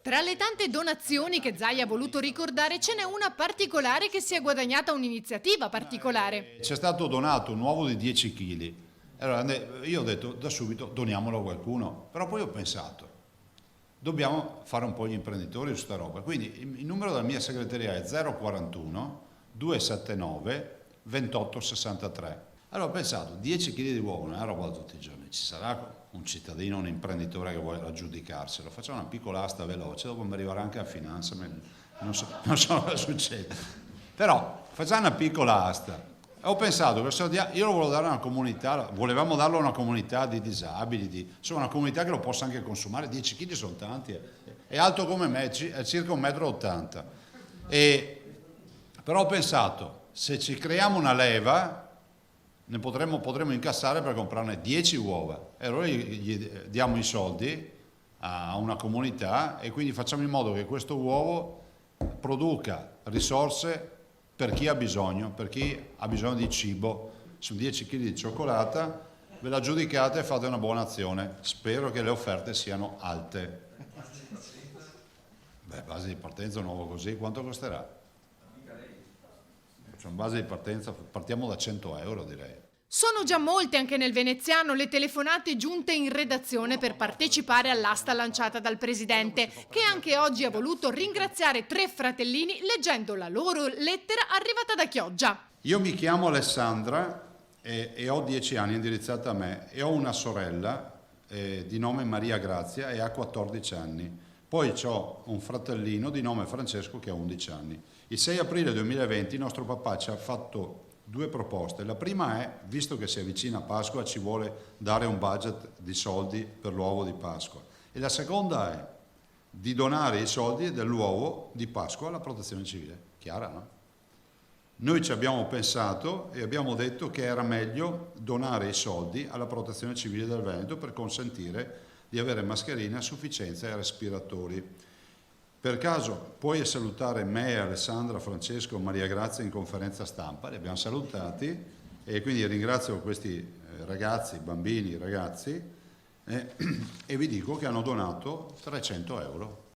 Tra le tante donazioni che Zai ha voluto ricordare ce n'è una particolare che si è guadagnata un'iniziativa particolare. C'è stato donato un uovo di 10 kg. Allora io ho detto da subito doniamolo a qualcuno, però poi ho pensato dobbiamo fare un po' gli imprenditori su sta roba. Quindi il numero della mia segreteria è 041 279 2863. Allora ho pensato 10 kg di uovo non è roba da tutti i giorni, ci sarà un cittadino, un imprenditore che vuole aggiudicarselo, facciamo una piccola asta veloce, dopo mi arriverà anche a finanza, non so cosa succede, però facciamo una piccola asta. Ho pensato che io lo volevo dare a una comunità, volevamo darlo a una comunità di disabili, insomma una comunità che lo possa anche consumare, 10 kg sono tanti, è alto come me, è circa 1,80 m. Però ho pensato, se ci creiamo una leva, ne potremo incassare per comprarne 10 uova e allora gli diamo i soldi a una comunità e quindi facciamo in modo che questo uovo produca risorse per chi ha bisogno di cibo. Su 10 kg di cioccolata ve la giudicate e fate una buona azione. Spero che le offerte siano alte. Beh, base di partenza un uovo così quanto costerà? Cioè, in base di partenza partiamo da 100 euro, direi. Sono già molte anche nel veneziano le telefonate giunte in redazione per partecipare all'asta lanciata dal presidente, che anche oggi ha voluto ringraziare 3 fratellini leggendo la loro lettera arrivata da Chioggia. Io mi chiamo Alessandra e ho 10 anni, indirizzata a me, e ho una sorella di nome Maria Grazia e ha 14 anni. Poi ho un fratellino di nome Francesco che ha 11 anni. Il 6 aprile 2020 il nostro papà ci ha fatto 2 proposte. La prima è, visto che si avvicina Pasqua, ci vuole dare un budget di soldi per l'uovo di Pasqua. E la seconda è di donare i soldi dell'uovo di Pasqua alla Protezione Civile. Chiara, no? Noi ci abbiamo pensato e abbiamo detto che era meglio donare i soldi alla Protezione Civile del Veneto per consentire di avere mascherine a sufficienza e respiratori. Per caso puoi salutare me, Alessandra, Francesco, Maria Grazia in conferenza stampa? Li abbiamo salutati e quindi ringrazio questi ragazzi, bambini, ragazzi e vi dico che hanno donato 300 euro.